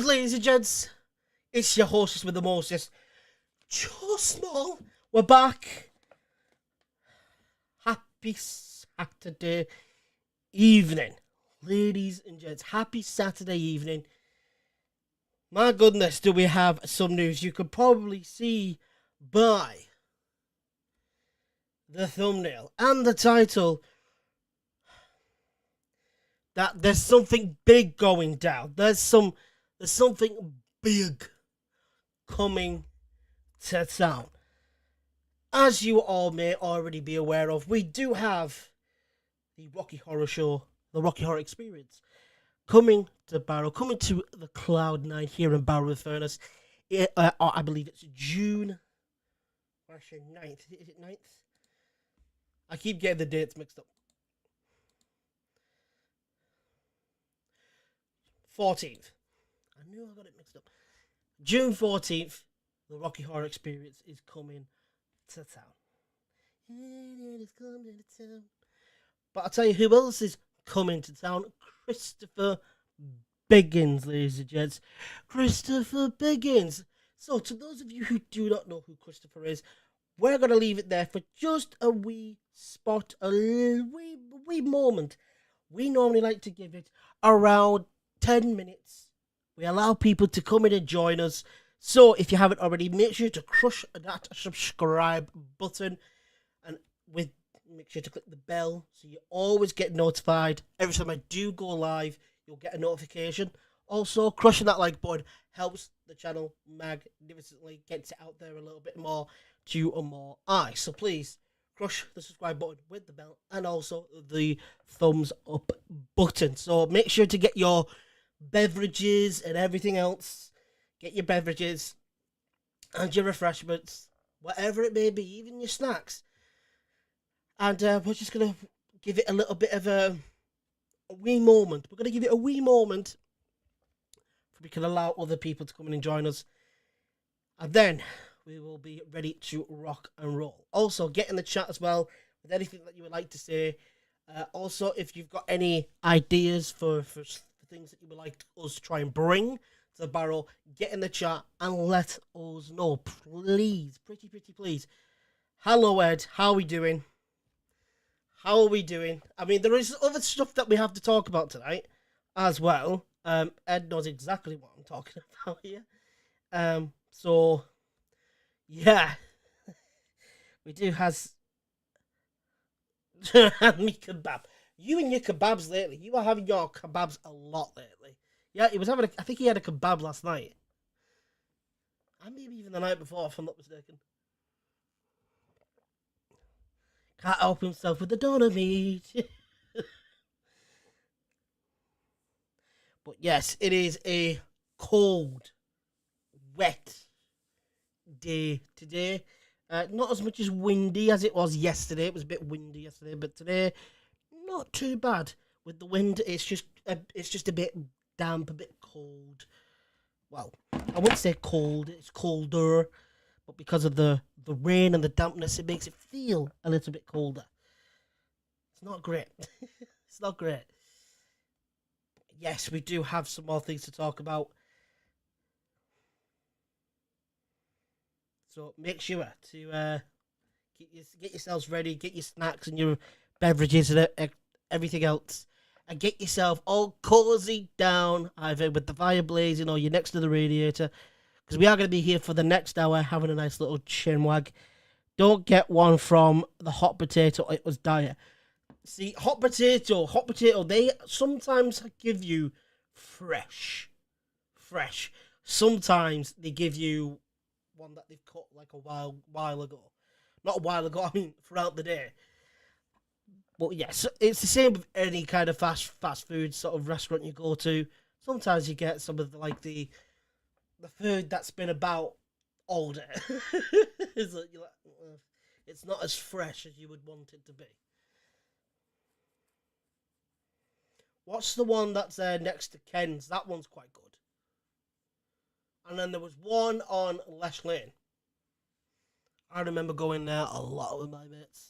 good, ladies and gents? It's your hostess with the mostest, Joe Small. We're back. Happy Saturday evening, ladies and gents. Happy Saturday evening. My goodness, do we have some news? You could probably see by the thumbnail and the title that there's something big going down. There's something big coming to town. As you all may already be aware of, we do have the Rocky Horror Show, the Rocky Horror Experience, coming to Barrow, coming to the Cloud9 here in Barrow-in-Furness. I believe it's June 9th. Is it 9th? I keep getting the dates mixed up. 14th. I knew I got it mixed up. June 14th, the Rocky Horror Experience is coming to town. It is coming to town. But I'll tell you who else is coming to town. Christopher Biggins, ladies and gents. Christopher Biggins. So, to those of you who do not know who Christopher is, we're going to leave it there for just a wee spot, a wee moment. We normally like to give it around 10 minutes. We allow people to come in and join us. So if you haven't already, make sure to crush that subscribe button and make sure to click the bell so you always get notified. Every time I do go live, you'll get a notification. Also, crushing that like button helps the channel magnificently, gets it out there a little bit more to more eyes. So please crush the subscribe button with the bell and also the thumbs up button. So make sure to get your beverages and everything else. Get your beverages and your refreshments, whatever it may be, even your snacks. And we're just going to give it a little bit of a wee moment. We're going to give it a wee moment so we can allow other people to come in and join us. And then we will be ready to rock and roll. Also, get in the chat as well with anything that you would like to say. Also, if you've got any ideas for things that you would like us to try and bring to the Barrow, get in the chat and let us know, please. Pretty please. Hello, Ed. How are we doing? I mean, there is other stuff that we have to talk about tonight as well. Ed knows exactly what I'm talking about here. So yeah, we do has me kebab. You and your kebabs lately. You are having your kebabs a lot lately. Yeah, he was having. I think he had a kebab last night, and maybe even the night before, if I'm not mistaken. Can't help himself with the doner meat. But yes, it is a cold, wet day today. Not as much as windy as it was yesterday. It was a bit windy yesterday, but today not too bad. With the wind, it's just a bit damp, a bit cold. Well, I wouldn't say cold, it's colder, but because of the rain and the dampness, it makes it feel a little bit colder. It's not great. It's not great. Yes, we do have some more things to talk about. So make sure to get yourselves ready, get your snacks and your beverages and everything else, and get yourself all cozy down, either with the fire blazing or you're next to the radiator, because we are going to be here for the next hour having a nice little chinwag. Don't get one from the hot potato, it was dire. See, hot potato, they sometimes give you fresh. Sometimes they give you one that they've cut like a while ago. Not a while ago, I mean throughout the day. But yes, it's the same with any kind of fast food sort of restaurant you go to. Sometimes you get some of the food that's been about all day. It's not as fresh as you would want it to be. What's the one that's next to Ken's? That one's quite good. And then there was one on Lesh Lane. I remember going there a lot with my mates.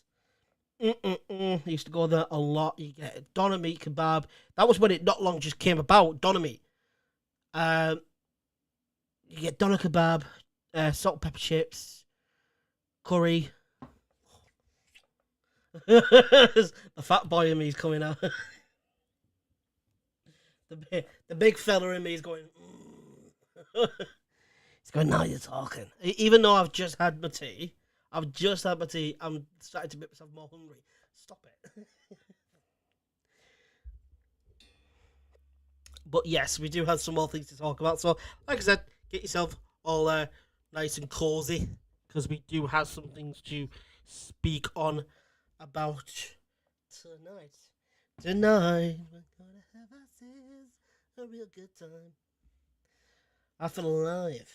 I used to go there a lot. You get doner meat kebab. That was when it not long just came about, doner meat. You get doner kebab, salt pepper chips, curry. The fat boy in me is coming out. The big fella in me is going. He's going. Now you're talking. Even though I've just had my tea, I'm starting to make myself more hungry. Stop it. But yes, we do have some more things to talk about. So, like I said, get yourself all nice and cozy because we do have some things to speak on about tonight. Tonight, we're gonna have ourselves a real good time. I feel alive.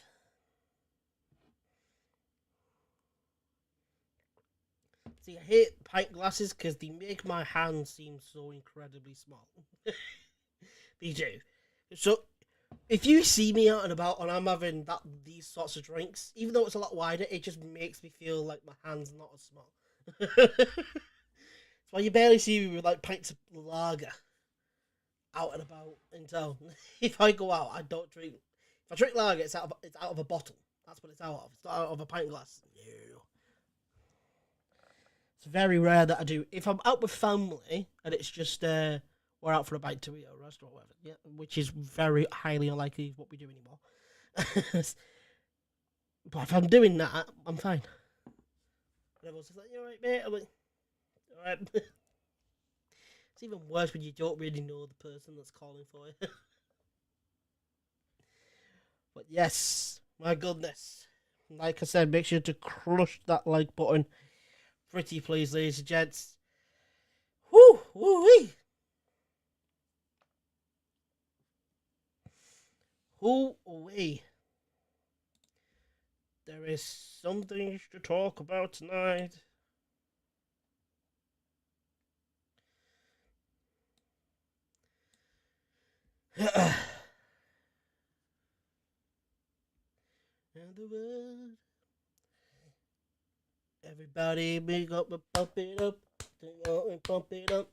See, I hate pint glasses because they make my hands seem so incredibly small. They do. So, if you see me out and about and I'm having these sorts of drinks, even though it's a lot wider, it just makes me feel like my hand's not as small. That's why you barely see me with like pints of lager out and about in town. If I go out, I don't drink. If I drink lager, it's out of a bottle. That's what it's out of. It's not out of a pint glass. No. It's very rare that I do. If I'm out with family and it's just we're out for a bite to eat at a restaurant or whatever, yeah, which is very highly unlikely what we do anymore. But if I'm doing that, I'm fine. And everyone's like, "You alright, mate?" I'm like, "Alright." It's even worse when you don't really know the person that's calling for you. But yes, my goodness. Like I said, make sure to crush that like button. Pretty please, ladies and gents. Whoo! Woo-wee! Whoo-wee! There is something to talk about tonight. And the world. Everybody big up and pump it up. And pump it up.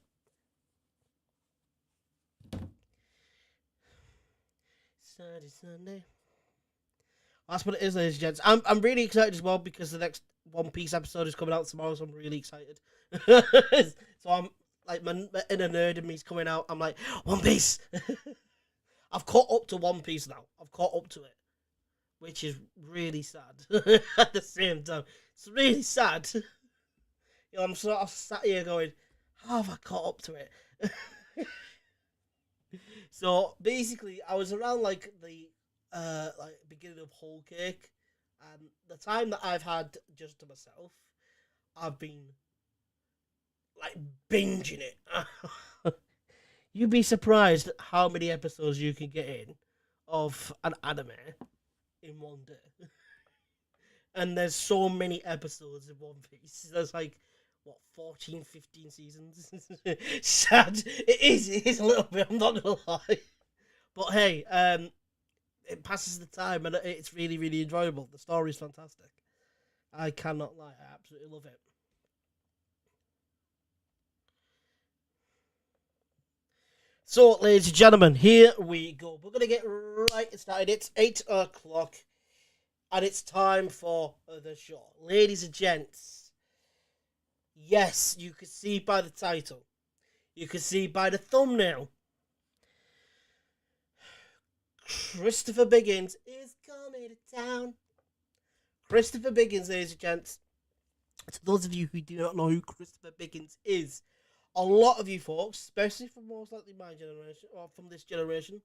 Saturday, Sunday. That's what it is, ladies and gents. I'm really excited as well because the next One Piece episode is coming out tomorrow, so I'm really excited. So I'm like, my inner nerd in me's coming out. I'm like, One Piece. I've caught up to One Piece now. I've caught up to it, which is really sad. At the same time, it's really sad. You know, I'm sort of sat here going, how have I caught up to it? So basically, I was around like the beginning of Whole Cake, and the time that I've had just to myself, I've been like binging it. You'd be surprised at how many episodes you can get in of an anime in one day. And there's so many episodes in One Piece. There's like, what, 14, 15 seasons? Sad. It is a little bit, I'm not gonna lie. But hey, it passes the time and it's really, really enjoyable. The story's fantastic. I cannot lie, I absolutely love it. So, ladies and gentlemen, here we go. We're going to get right started. It's 8 o'clock, and it's time for the show. Ladies and gents, yes, you can see by the title. You can see by the thumbnail. Christopher Biggins is coming to town. Christopher Biggins, ladies and gents. To those of you who do not know who Christopher Biggins is, a lot of you folks, especially from most likely my generation, or from this generation,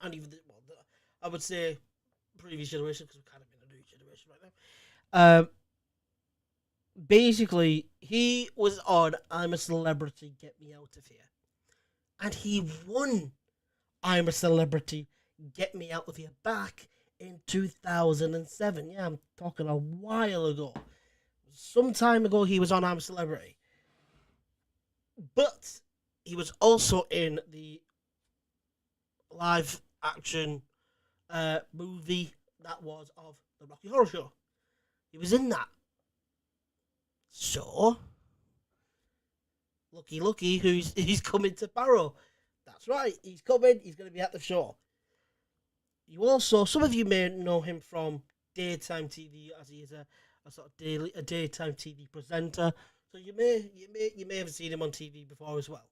and even I would say previous generation, because we're kind of in a new generation right now. Basically, he was on I'm a Celebrity, Get Me Out of Here. And he won I'm a Celebrity, Get Me Out of Here back in 2007. Yeah, I'm talking a while ago. Some time ago, he was on I'm a Celebrity. But he was also in the live action movie that was of the Rocky Horror Show. He was in that. So, looky, he's coming to Barrow. That's right, he's coming. He's going to be at the show. You also, some of you may know him from daytime TV, as he is a sort of a daytime TV presenter. So you may have seen him on TV before as well.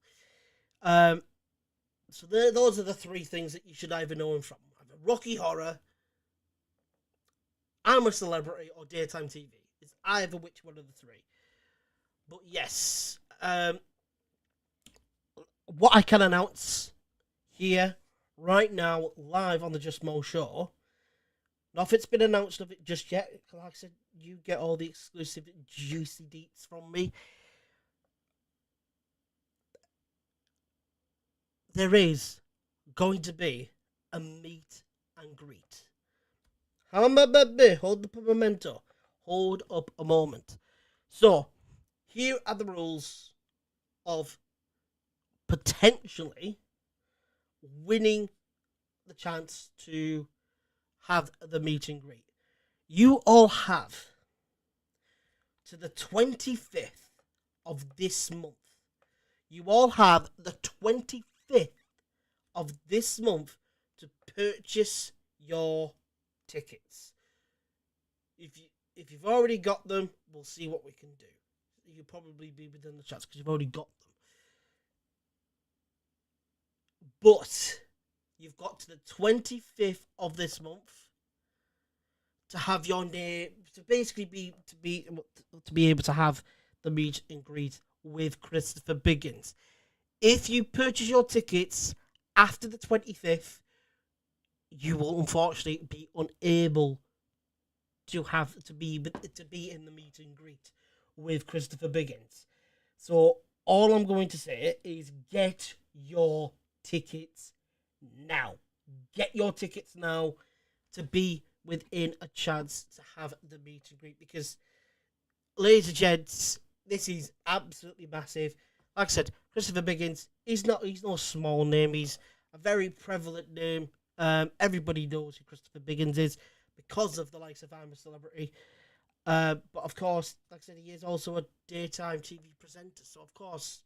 Um, so those are the three things that you should either know him from: either Rocky Horror, I'm a Celebrity, or daytime TV. It's either which one of the three. But yes, what I can announce here right now, live on the Just Mo show. Not if it's been announced of it just yet. Like I said, you get all the exclusive juicy deets from me. There is going to be a meet and greet. How baby? Hold the memento. Hold up a moment. So, here are the rules of potentially winning the chance to have the meet and greet. You all have to the 25th of this month. You all have the 25th of this month to purchase your tickets. If you've already got them, we'll see what we can do. You'll probably be within the chance because you've already got them. But you've got to the 25th of this month to have your name, to basically be able to have the meet and greet with Christopher Biggins. If you purchase your tickets after the 25th, you will unfortunately be unable to be in the meet and greet with Christopher Biggins. So all I'm going to say is get your tickets now. Get your tickets now to be within a chance to have the meet and greet, because, ladies and gents, this is absolutely massive. Like I said, Christopher Biggins, he's no small name. He's a very prevalent name. Everybody knows who Christopher Biggins is because of the likes of I'm a Celebrity. But of course, like I said, he is also a daytime TV presenter. So of course,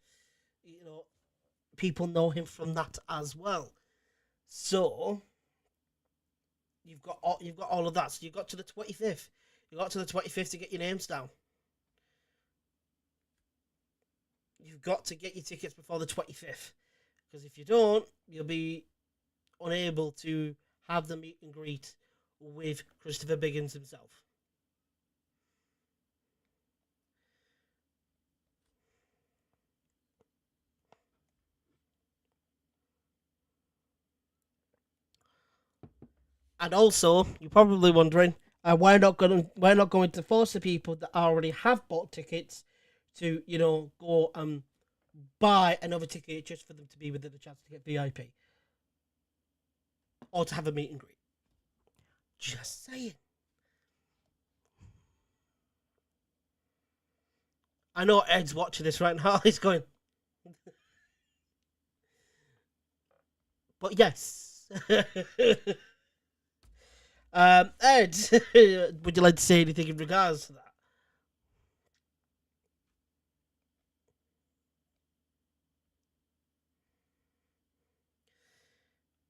people know him from that as well. So you've got all of that. So you got to the 25th. You got to the 25th to get your names down. You've got to get your tickets before the 25th, because if you don't, you'll be unable to have the meet and greet with Christopher Biggins himself. And also, you're probably wondering, why not going to force the people that already have bought tickets to go and buy another ticket just for them to be within the chance to get VIP or to have a meet and greet. Just saying. I know Ed's watching this right now. He's going. But yes. Ed, would you like to say anything in regards to that?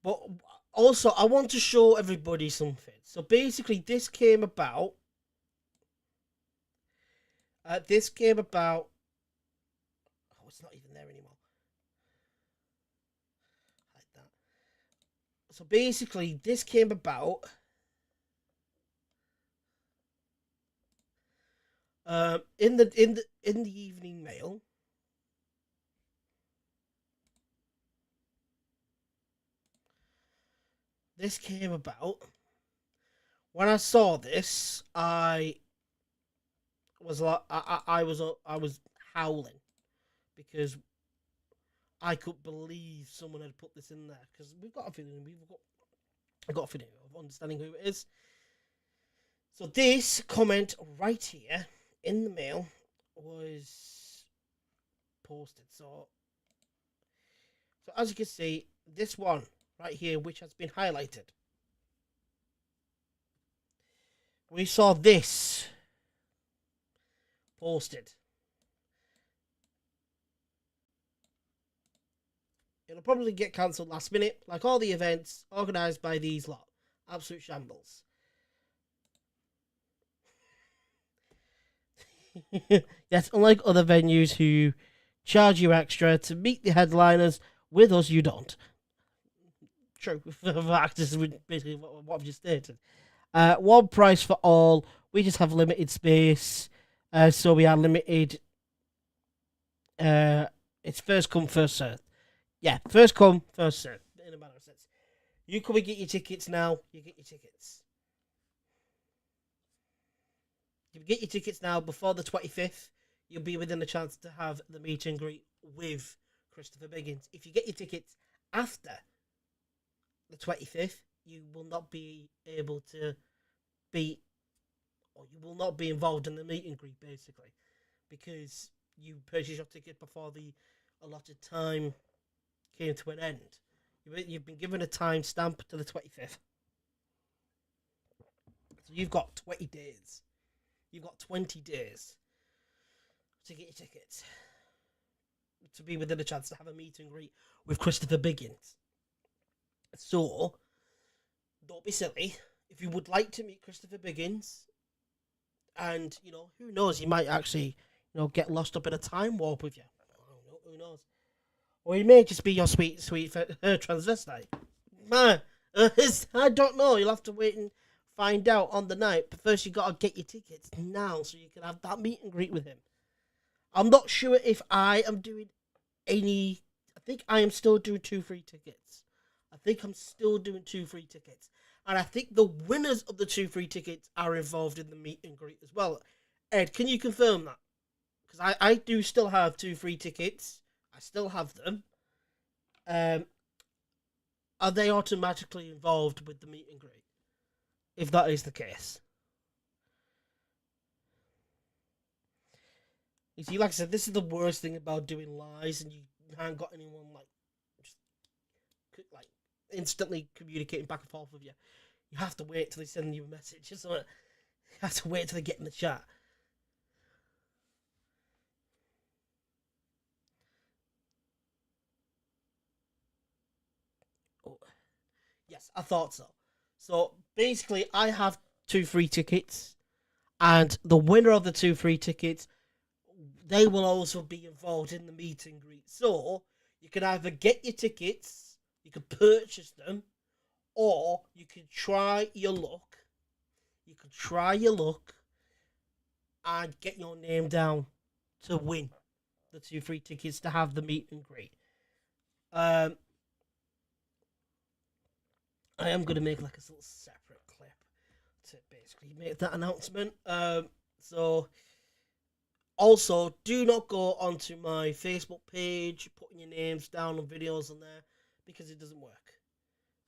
But also, I want to show everybody something. So basically, this came about. This came about. Oh, it's not even there anymore. Like that. So basically, this came about. In the evening mail. This came about. When I saw this, I was like, I was howling because I couldn't believe someone had put this in there, because I got a feeling of understanding who it is. So this comment right here in the mail was posted. So as you can see, this one right here, which has been highlighted, we saw this posted. It'll probably get cancelled last minute, like all the events organised by these lot. Absolute shambles. Yes, unlike other venues who charge you extra to meet the headliners, with us you don't. True. For actors, basically what I've just stated. One price for all. We just have limited space, so we are limited. It's first come, first served. Yeah, first come, first served. In a matter of sense, you come and get your tickets now. You get your tickets. You get your tickets now before the 25th. You'll be within a chance to have the meet and greet with Christopher Biggins. If you get your tickets after the 25th, you will not be able to be, or you will not be involved in the meet and greet, basically, because you purchased your ticket before the allotted time came to an end. You've been given a time stamp to the 25th. So you've got 20 days. You've got 20 days to get your tickets, to be within a chance to have a meet and greet with Christopher Biggins. So, don't be silly. If you would like to meet Christopher Biggins, and, who knows, you might actually, get lost up in a time warp with you. I don't know, who knows? Or he may just be your sweet transvestite. Man, I don't know. You'll have to wait and find out on the night. But first, you got to get your tickets now so you can have that meet and greet with him. I'm not sure if I am doing any. I think I am still doing 2 free tickets. I think I'm still doing 2 free tickets. And I think the winners of the 2 free tickets are involved in the meet and greet as well. Ed, can you confirm that? Because I do still have 2 free tickets. I still have them. Are they automatically involved with the meet and greet? If that is the case. You see, like I said, this is the worst thing about doing lives, and you haven't got anyone just instantly communicating back and forth with you. You have to wait till they send you a message. So you have to wait till they get in the chat. Oh. Yes, I thought so. So basically, I have 2 free tickets, and the winner of the 2 free tickets, they will also be involved in the meet and greet. So you can either get your tickets, you can purchase them, or you can try your luck. You can try your luck and get your name down to win the 2 free tickets to have the meet and greet. I am going to make like a little separate clip to basically make that announcement. So also, do not go onto my Facebook page, putting your names down on videos on there, because it doesn't work.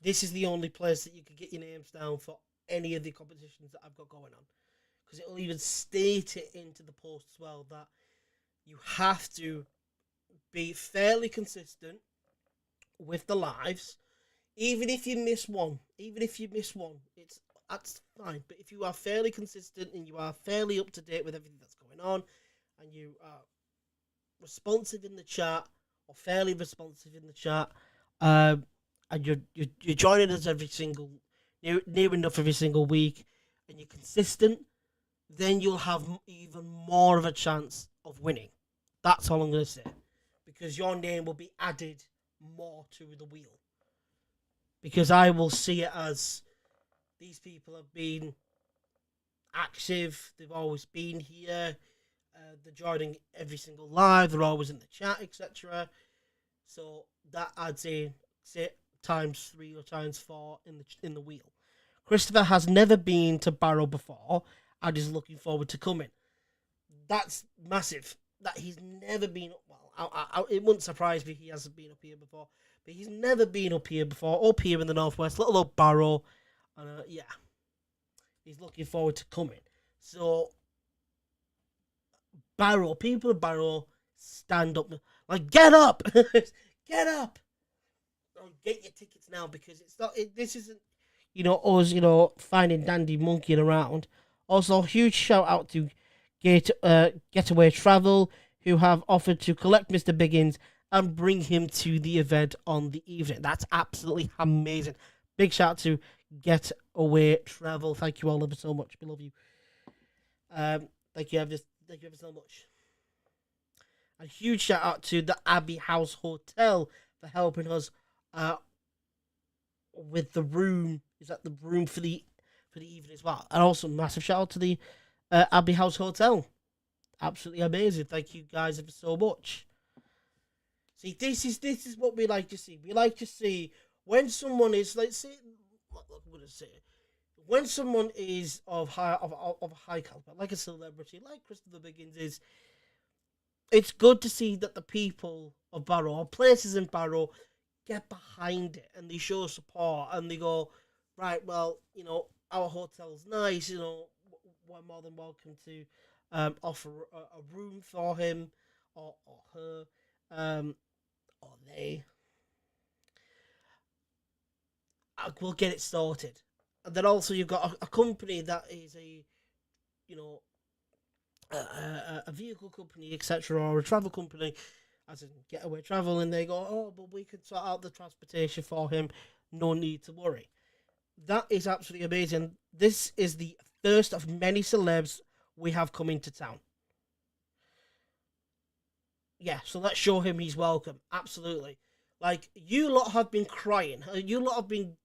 This is the only place that you can get your names down for any of the competitions that I've got going on. Because it will even state it into the post as well that you have to be fairly consistent with the lives. Even if you miss one, that's fine. But if you are fairly consistent and you are fairly up to date with everything that's going on, and you are responsive in the chat, or fairly responsive in the chat, and you're joining us every single near enough every single week, and you're consistent, then you'll have even more of a chance of winning. That's all I'm going to say, because your name will be added more to the wheel. Because I will see it as these people have been active, they've always been here, they're joining every single live, they're always in the chat, etc. So that adds in, say, times 3 or times 4 in the wheel. Christopher has never been to Barrow before and is looking forward to coming. That's massive. That he's never been. Well, it wouldn't surprise me if he hasn't been up here before. But he's never been up here before, up here in the Northwest, little old Barrow. And yeah, he's looking forward to coming. So, Barrow, people of Barrow, stand up. Like, get up! Get up! Get your tickets now, because it's not. This isn't, us, finding dandy monkeying around. Also, huge shout out to Getaway Travel, who have offered to collect Mr. Biggins and bring him to the event on the evening. That's absolutely amazing. Big shout out to Getaway Travel. Thank you all ever so much. We love you. Thank you ever so much. A huge shout out to the Abbey House Hotel for helping us with the room. Is that the room for the evening as well? And also massive shout out to the Abbey House Hotel. Absolutely amazing. Thank you guys ever so much. See, this is what we like to see. We like to see when someone is, let's say, I'm gonna say, when someone is of a high caliber, like a celebrity, like Christopher Biggins is. It's good to see that the people of Barrow, or places in Barrow, get behind it and they show support and they go, right, well, our hotel's nice, we're more than welcome to offer a room for him or her, or they. We'll get it sorted. And then also you've got a company that is you know, a vehicle company, etc., or a travel company, as in Getaway Travel, and they go, oh, but we can sort out the transportation for him. No need to worry. That is absolutely amazing. This is the first of many celebs we have come into town. Yeah, so let's show him he's welcome. Absolutely. Like, you lot have been crying. You lot have been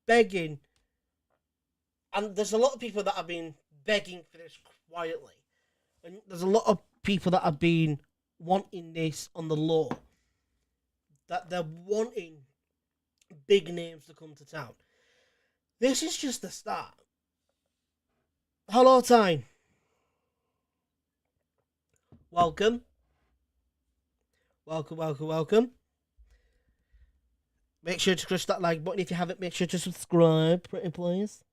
begging. And there's a lot of people that have been begging for this quietly. And there's a lot of people that have been wanting this on the low. That they're wanting big names to come to town. This is just the start. Hello, Tyne. Welcome. Welcome. Make sure to crush that like button if you haven't. Make sure to subscribe, pretty please.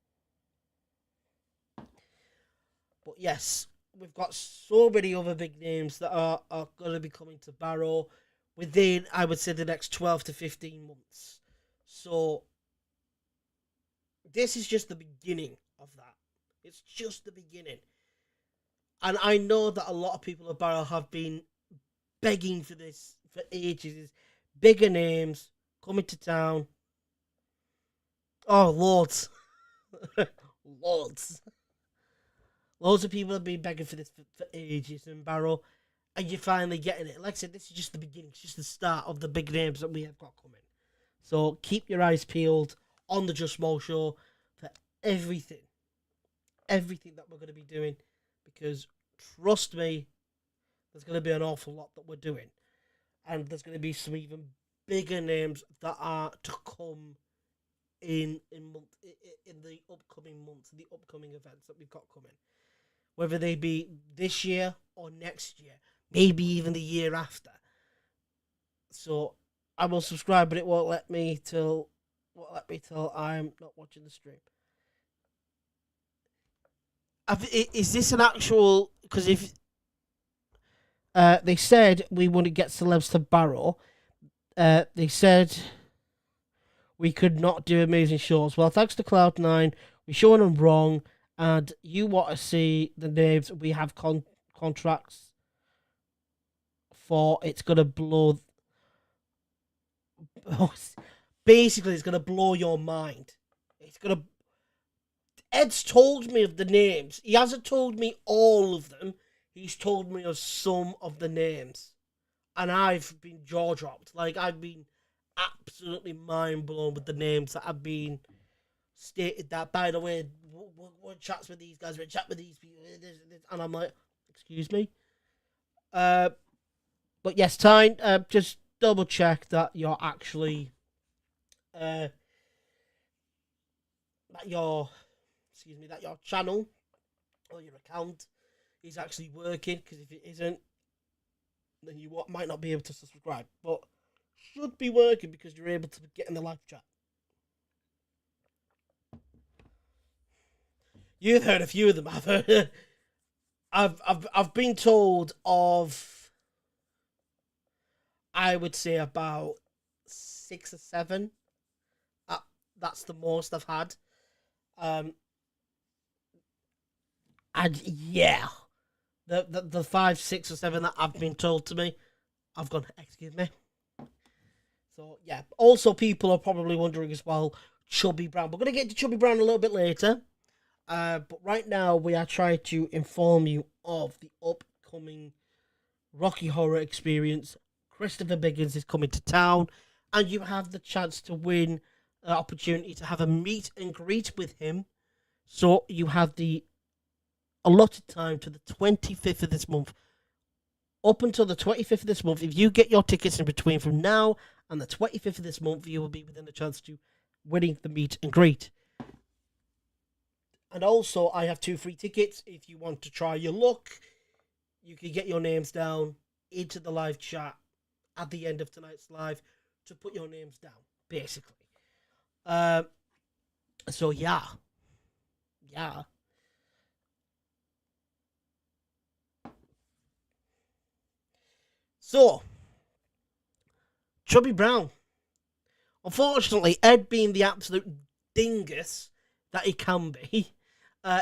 But yes, we've got so many other big names that are going to be coming to Barrow within, I would say, the next 12 to 15 months. So, this is just the beginning of that. It's just the beginning. And I know that a lot of people at Barrow have been begging for this for ages. Bigger names coming to town. Oh, loads. Loads. Loads of people have been begging for this for ages in Barrow, and you're finally getting it. Like I said, this is just the beginning. It's just the start of the big names that we have got coming. So keep your eyes peeled on the Just Small Show for everything that we're going to be doing, because trust me, there's going to be an awful lot that we're doing, and there's going to be some even bigger names that are to come in the upcoming months, the upcoming events that we've got coming. Whether they be this year or next year, maybe even the year after. So I will subscribe, but it won't let me till I'm not watching the stream. Is this an actual? Because if they said we want to get celebs to Barrow, they said we could not do amazing shows. Well, thanks to Cloud9, we're showing them wrong. And you want to see the names we have contracts for. It's going to blow. Basically, it's going to blow your mind. It's going to. Ed's told me of the names. He hasn't told me all of them. He's told me of some of the names. And I've been jaw dropped. Like, I've been absolutely mind blown with the names that have been stated. That, by the way, we're chats with these guys, we're chat with these people, and I'm like, excuse me. But yes, Tyne, just double check that you're actually that your channel or your account is actually working, because if it isn't, then you might not be able to subscribe, but should be working because you're able to get in the live chat. You've heard a few of them. I've been told of, I would say, about 6 or 7. That's the most I've had. And yeah, the 5, 6, or 7 that I've been told to me, I've gone, excuse me. So yeah. Also, people are probably wondering as well, Chubby Brown. We're going to get to Chubby Brown a little bit later. But right now, we are trying to inform you of the upcoming Rocky Horror Experience. Christopher Biggins is coming to town, and you have the chance to win an opportunity to have a meet and greet with him. So you have the allotted time to the 25th of this month. Up until the 25th of this month, if you get your tickets in between from now and the 25th of this month, you will be within a chance to winning the meet and greet. And also, I have 2 free tickets. If you want to try your luck, you can get your names down into the live chat at the end of tonight's live to put your names down, basically. So, yeah. Yeah. So, Chubby Brown. Unfortunately, Ed being the absolute dingus that he can be,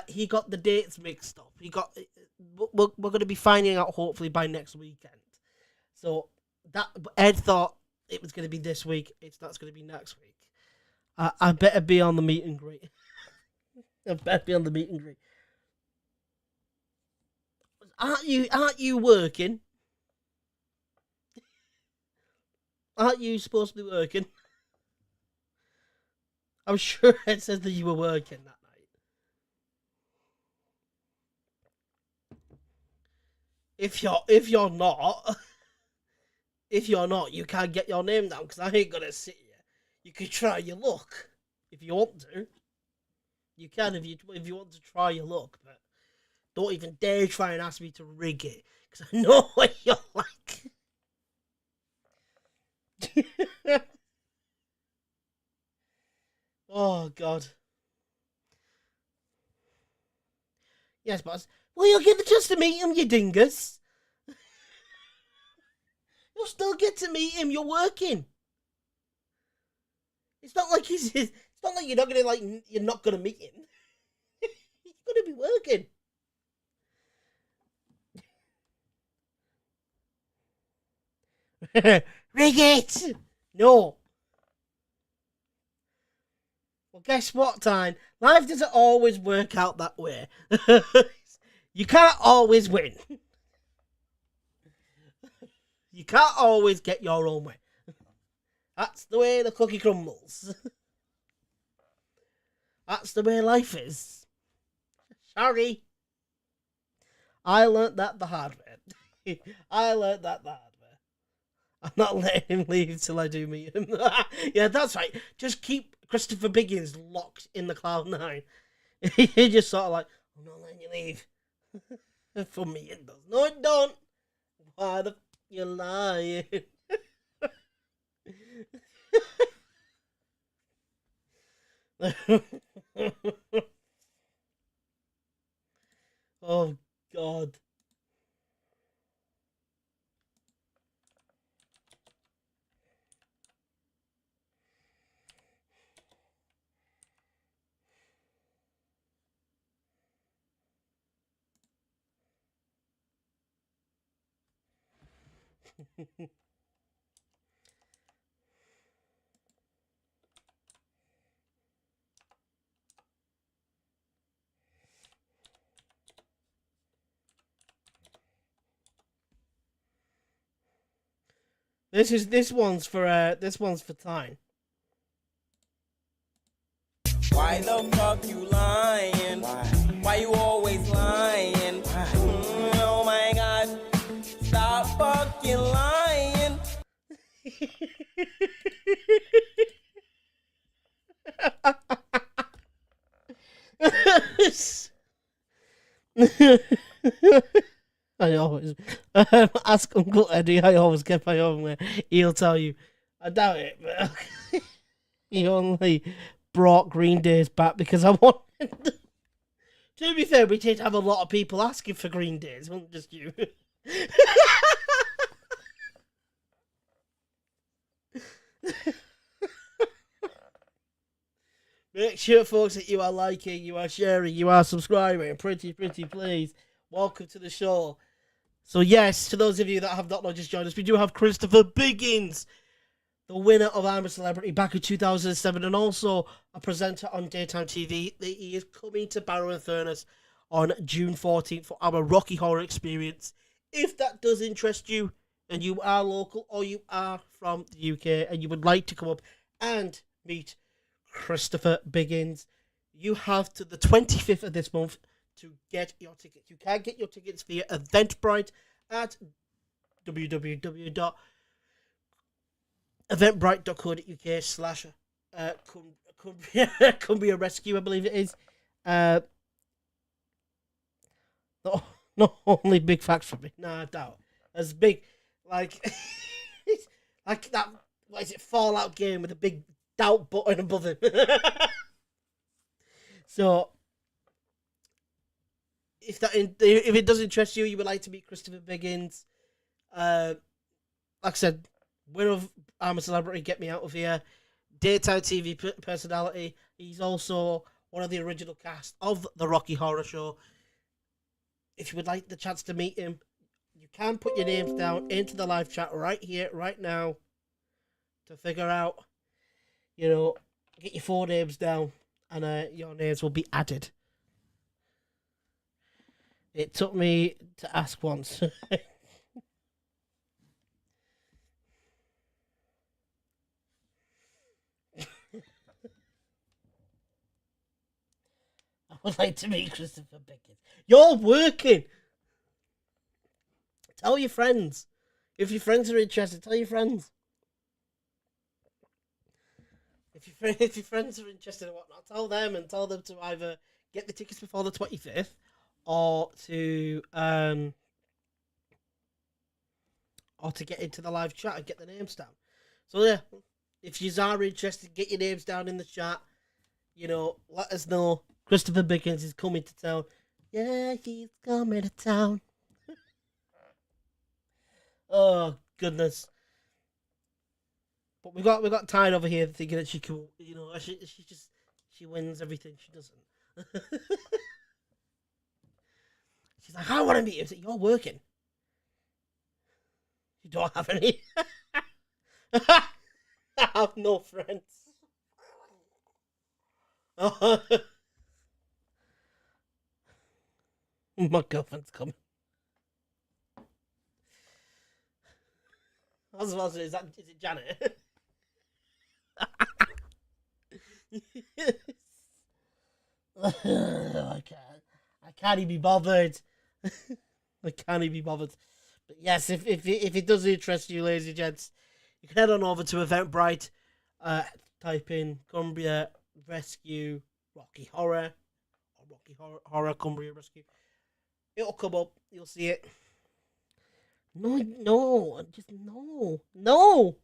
he got the dates mixed up. We're going to be finding out hopefully by next weekend. So Ed thought it was going to be this week. It's not going to be next week. I better be on the meet and greet. Aren't you working? Aren't you supposed to be working? I'm sure it says that you were working that night. If you're not, you can't get your name down because I ain't gonna sit here. You can try your luck if you want to. You can if you want to try your luck, but don't even dare try and ask me to rig it because I know what you're like. Oh, God. Yes, boss. Well, you'll get the chance to meet him, you dingus. You'll still get to meet him. You're working. It's not like it's not like you're not gonna meet him. He's gonna be working. Rig it. No. Well, guess what, Tyne? Life doesn't always work out that way. You can't always win. You can't always get your own way. That's the way the cookie crumbles. That's the way life is. Sorry. I learnt that the hard way. I'm not letting him leave till I do meet him. Yeah, that's right. Just keep Christopher Biggins locked in the Cloud9. He just sort of like, I'm not letting you leave. For me, it does. No, it don't. Why the you lying? Oh, God. This one's for Tyne. Why the fuck you lying? Why you always lying? Oh my God. Stop fucking lying. I always ask Uncle Eddie. I always get my own way. He'll tell you. I doubt it, but he only brought Green Days back because I wanted. To be fair, we did have a lot of people asking for Green Days, wasn't just you. Make sure, folks, that you are liking, you are sharing, you are subscribing. Pretty please. Welcome to the show. So, yes, to those of you that have not just joined us, we do have Christopher Biggins the winner of I'm a Celebrity back in 2007, and also a presenter on daytime TV. He is coming to Barrow in Furness on June 14th for our Rocky Horror Experience. If that does interest you, and you are local or you are from the UK and you would like to come up and meet Christopher Biggins, you have to the 25th of this month to get your tickets. You can get your tickets via Eventbrite at www.eventbrite.co.uk/Cumbria Rescue, I believe it is. Not only big facts for me. No, I doubt. As big, like, like that, what is it, Fallout game with a big doubt button above him. So, if it does interest you, you would like to meet Christopher Biggins, like I said, winner of I'm a Celebrity, Get Me Out of Here, daytime TV personality. He's also one of the original cast of the Rocky Horror Show. If you would like the chance to meet him, you can put your names down into the live chat right here, right now, to figure out, get your 4 names down, and your names will be added. It took me to ask once. I would like to meet Christopher Biggins. You're working! Tell your friends. If your friends are interested, tell your friends. If your friends are interested and whatnot, tell them to either get the tickets before the 25th or to get into the live chat and get the names down. So yeah, if you are interested, get your names down in the chat. Let us know. Christopher Biggins is coming to town. Yeah, he's coming to town. Oh goodness! But we got tired over here thinking that she could, she wins everything. She doesn't. She's like, I want to meet you. I said, you're working. You don't have any. I have no friends. My girlfriend's coming. Is it Janet? I can't even be bothered. I can't even be bothered. But yes, if it does interest you, ladies and gents, you can head on over to Eventbrite, type in Cumbria Rescue Rocky Horror, or Rocky Horror Cumbria Rescue. It'll come up, you'll see it. No, just no. No,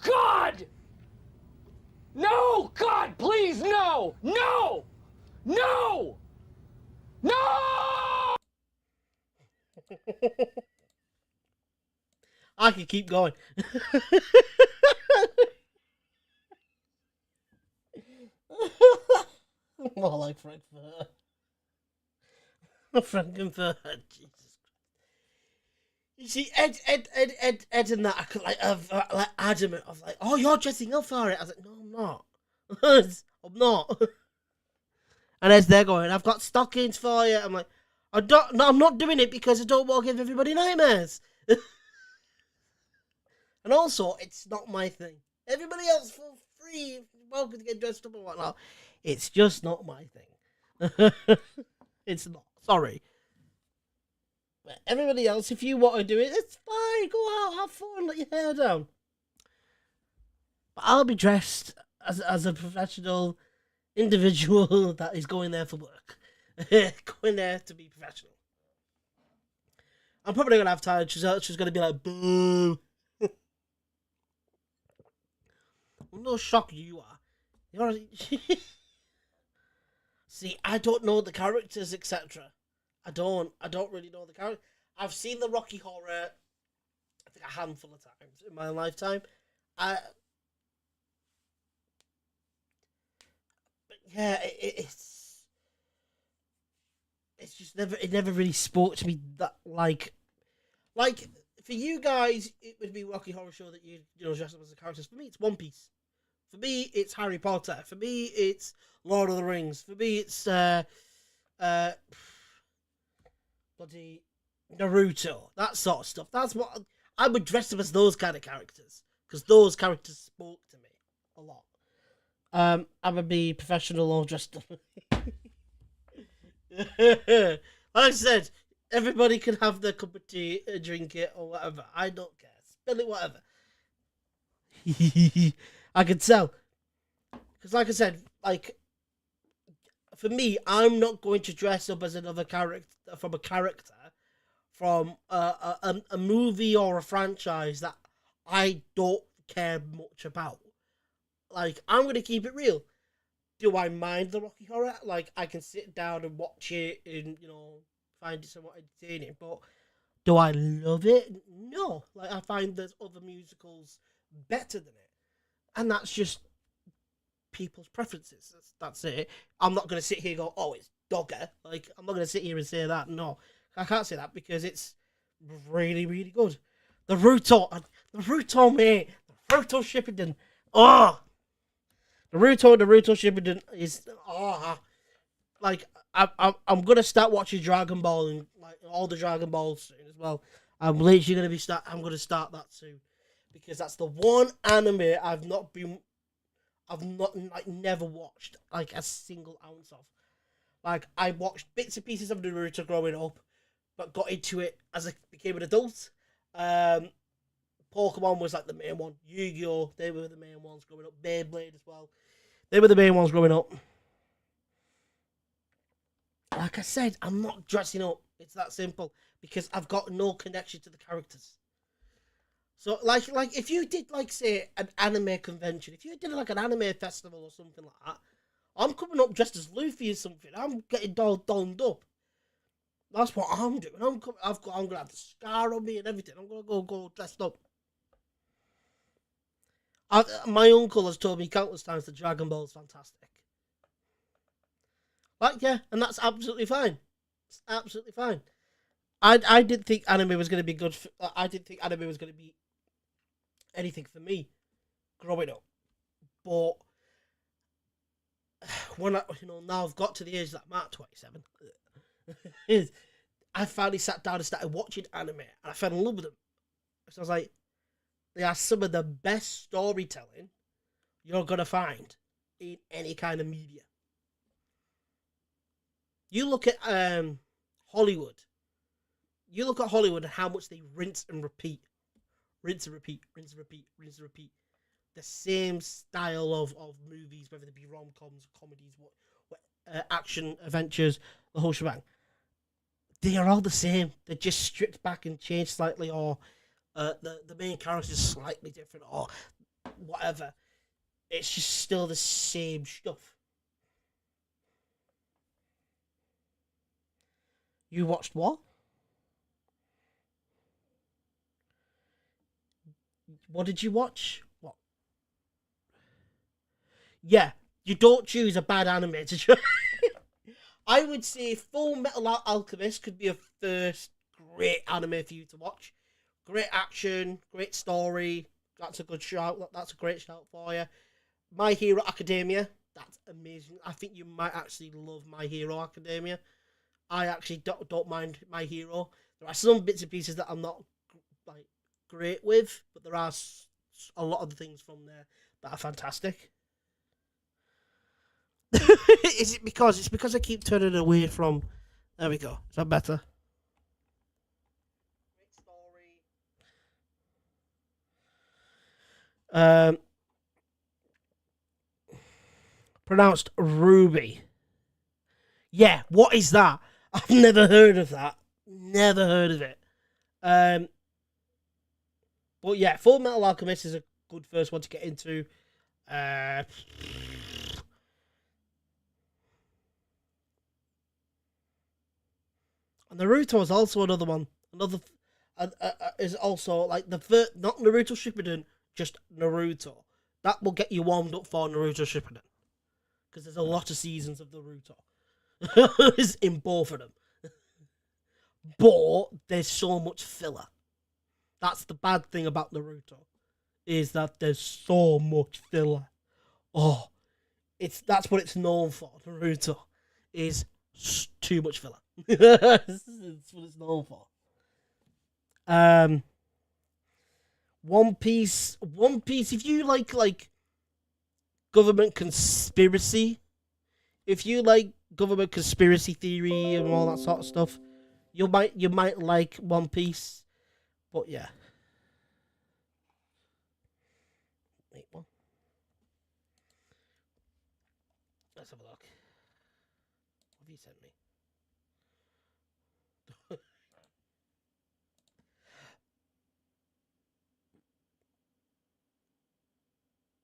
God! No, God, please, no! No! No! No! I can keep going. More like Frankfurt. Frankenfurt. Jesus. You see, Ed and that are like adamant of like, oh, you're dressing up for it. I was like, no, I'm not. I'm not. And Ed's there going, I've got stockings for you. I'm like, I'm not doing it because I don't want to give everybody nightmares. And also, it's not my thing. Everybody else for free, welcome to get dressed up and whatnot. It's just not my thing. It's not. Sorry. But everybody else, if you want to do it, it's fine. Go out, have fun, let your hair down. But I'll be dressed as a professional individual that is going there for work. Going there to be professional. I'm probably going to have time. She's going to be like, boo. I'm no shock you are. You're... See, I don't know the characters, etc. I don't really know the character. I've seen the Rocky Horror, I think, a handful of times in my lifetime. But yeah, it's just never really spoke to me that like for you guys it would be Rocky Horror Show that you dress up as the characters. For me, it's One Piece. For me, it's Harry Potter. For me, it's Lord of the Rings. For me, it's bloody Naruto. That sort of stuff. That's what I would dress up as, those kind of characters, because those characters spoke to me a lot. I would be professional or dressed up. Like I said, everybody can have their cup of tea, drink it, or whatever. I don't care. Spill it, whatever. I can tell. Because like I said, like, for me, I'm not going to dress up as another character from a movie or a franchise that I don't care much about. Like, I'm going to keep it real. Do I mind the Rocky Horror? Like, I can sit down and watch it and, find it somewhat entertaining. But do I love it? No. Like, I find there's other musicals better than it. And that's just people's preferences. That's it. I'm not going to sit here and go, oh, it's Dogger. Like, I'm not going to sit here and say that. No. I can't say that because it's really, really good. The Ruto, mate. The Ruto Shippuden. Oh! Naruto Shippuden is like I'm gonna start watching Dragon Ball and like all the Dragon Balls soon as well. I'm literally I'm gonna start that soon because that's the one anime I've never watched like a single ounce of. Like, I watched bits and pieces of Naruto growing up, but got into it as I became an adult. Pokemon was like the main one. Yu-Gi-Oh! They were the main ones growing up. Beyblade as well. They were the main ones growing up. Like I said, I'm not dressing up. It's that simple. Because I've got no connection to the characters. So, like if you did, like, say, an anime convention, if you did, like, an anime festival or something like that, I'm coming up dressed as Luffy or something. I'm getting donned up. That's what I'm doing. I'm going to have the scar on me and everything. I'm going to go dressed up. My uncle has told me countless times that Dragon Ball is fantastic. Like, yeah, and that's absolutely fine. It's absolutely fine. I didn't think anime was going to be good. I didn't think anime was going to be anything for me growing up. But when now I've got to the age that I'm at 27, I finally sat down and started watching anime, and I fell in love with them. So I was like, they are some of the best storytelling you're going to find in any kind of media. You look at Hollywood. You look at Hollywood and how much they rinse and repeat. Rinse and repeat, rinse and repeat, rinse and repeat. The same style of movies, whether they be rom-coms, comedies, action, adventures, the whole shebang. They are all the same. They're just stripped back and changed slightly, or the main character is slightly different, or whatever. It's just still the same stuff. You watched what? What did you watch? What? Yeah, you don't choose a bad anime to try. I would say Full Metal Alchemist could be a first great anime for you to watch. Great action, great story. That's a good shout. That's a great shout for you. My Hero Academia. That's amazing. I think you might actually love My Hero Academia. I actually don't mind My Hero. There are some bits and pieces that I'm not like great with, but there are a lot of the things from there that are fantastic. Is it because it's because I keep turning away from? There we go. Is that better? Great story. Pronounced Ruby. Yeah, what is that? I've never heard of that. Never heard of it. But yeah, Full Metal Alchemist is a good first one to get into. And Naruto is also another one Another is also like the first, not Naruto Shippuden, just Naruto. That will get you warmed up for Naruto Shippuden because there's a lot of seasons of Naruto in both of them. But there's so much filler. That's the bad thing about Naruto, is that there's so much filler. Oh, that's what it's known for. Naruto is too much filler. That's what it's known for. One Piece. If you like government conspiracy, if you like government conspiracy theory and all that sort of stuff, you might like One Piece. But yeah. Wait, what? Let's have a look. What have you sent me?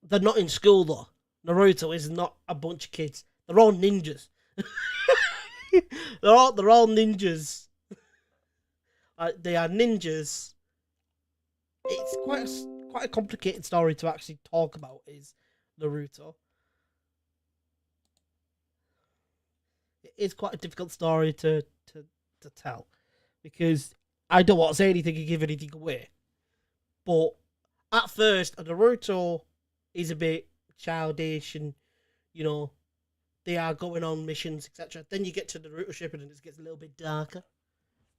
They're not in school though. Naruto is not a bunch of kids. They're all ninjas. they're all ninjas. They are ninjas. It's quite a complicated story to actually talk about. Is Naruto? It is quite a difficult story to tell because I don't want to say anything and give anything away. But at first, Naruto is a bit childish and, you know, they are going on missions, etc. Then you get to the Naruto Shippuden and it gets a little bit darker.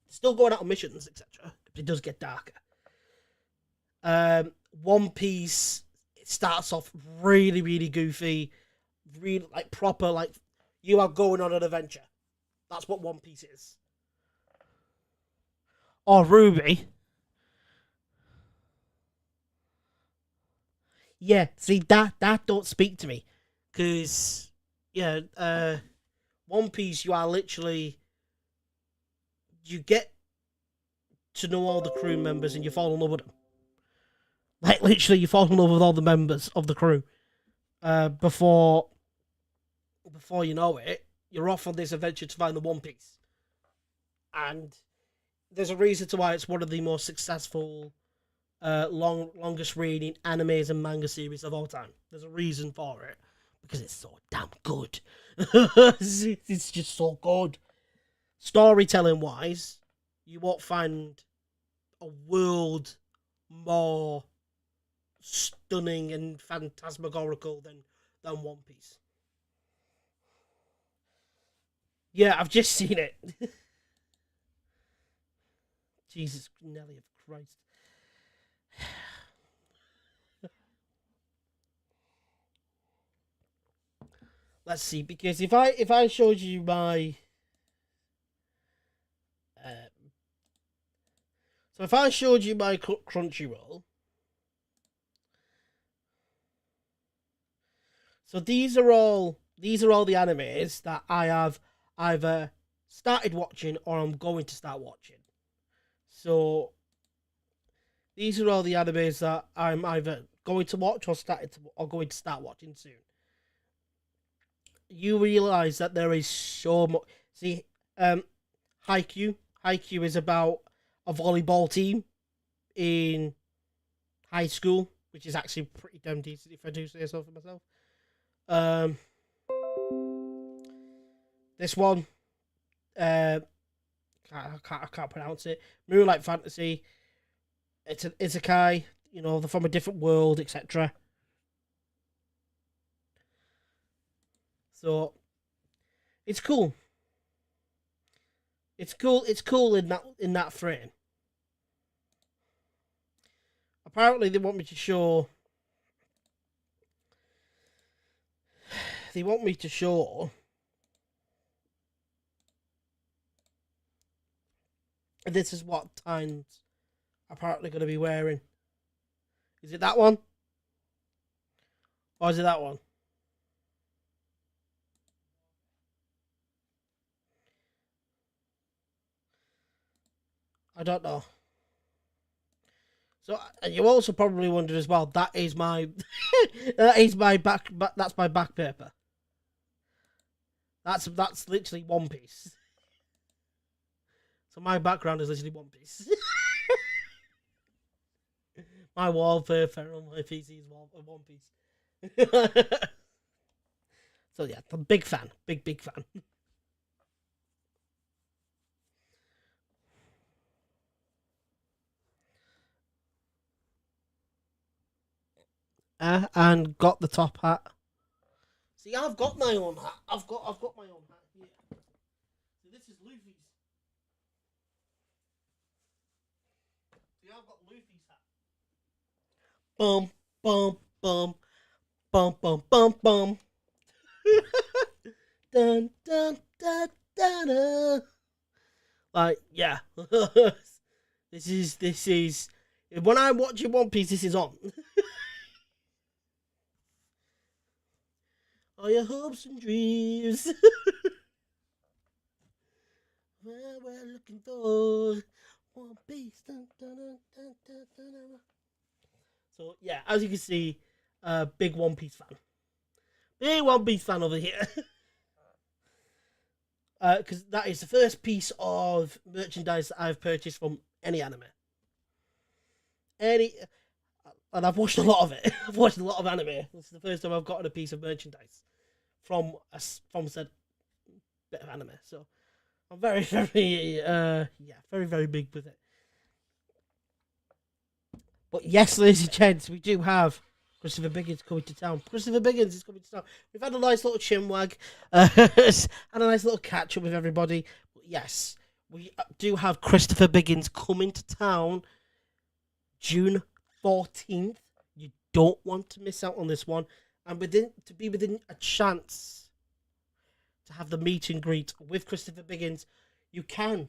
Still going out on missions, etc. But it does get darker. One Piece, it starts off really, really goofy. Really, like, proper, like, you are going on an adventure. That's what One Piece is. Or Ruby. Yeah, see, that don't speak to me. Because, yeah, One Piece, you are literally... You get to know all the crew members and you fall in love with them. Like, literally, you fall in love with all the members of the crew. Before you know it, you're off on this adventure to find the One Piece. And there's a reason to why it's one of the most successful... longest reading animes and manga series of all time. There's a reason for it because it's so damn good. It's just so good. Storytelling wise, you won't find a world more stunning and phantasmagorical than One Piece. Yeah, I've just seen it. Jesus, Nelly of Christ. Let's see, because if I showed you my so if I showed you my Crunchyroll, so these are all the animes that I have either started watching or I'm going to start watching. So these are all the animes that I'm either going to watch or going to start watching soon. You realise that there is so much. See, Haikyuu. Haikyuu is about a volleyball team in high school, which is actually pretty damn decent if I do say so for myself. This one, I can't pronounce it. Moonlight Fantasy. It's an isekai, you know, they're from a different world, etc. So it's cool. It's cool in that frame. Apparently they want me to show this is what Time's apparently going to be wearing. Is it that one? Or is it that one? I don't know. So, and you also probably wondered as well, that is my that's my back paper. That's literally One Piece. So my background is literally One Piece. My wallpaper on my PC is One Piece. So yeah, I'm a big fan. Big fan. And got the top hat. See, I've got my own hat. I've got my own hat here. So this is Luffy's. See, I've got Luffy's hat. Bum bum bum bum bum bum bum. Dun dun dun dun dun. Like, yeah. This is when I'm watching One Piece, this is on. All your hopes and dreams. Well, we're looking for One Piece. Dun, dun, dun, dun, dun, dun, dun. So yeah, as you can see, big One Piece fan. Big One Piece fan over here. Because that is the first piece of merchandise that I've purchased from any anime. And I've watched a lot of it. I've watched a lot of anime. This is the first time I've gotten a piece of merchandise from said bit of anime. So I'm very, very, very big with it. But yes, ladies and gents, we do have Christopher Biggins coming to town. Christopher Biggins is coming to town. We've had a nice little chinwag and a nice little catch up with everybody. But yes, we do have Christopher Biggins coming to town June 14th. You don't want to miss out on this one. And to be within a chance to have the meet and greet with Christopher Biggins, you can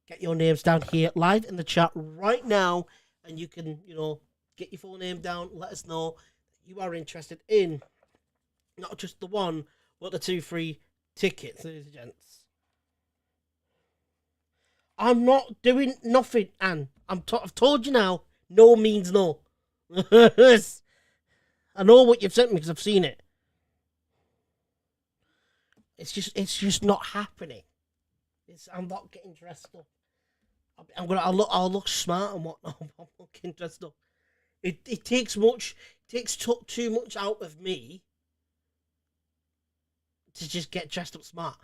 get your names down here live in the chat right now. And you can, get your full name down. Let us know that you are interested in not just the one, but the 2 free tickets, ladies and gents. I'm not doing nothing, Anne. I've told you now. No means no. I know what you've sent me because I've seen it. It's just not happening. I'm not getting dressed up. I'll look smart and whatnot. I'm not getting dressed up. It takes too much out of me to just get dressed up smart.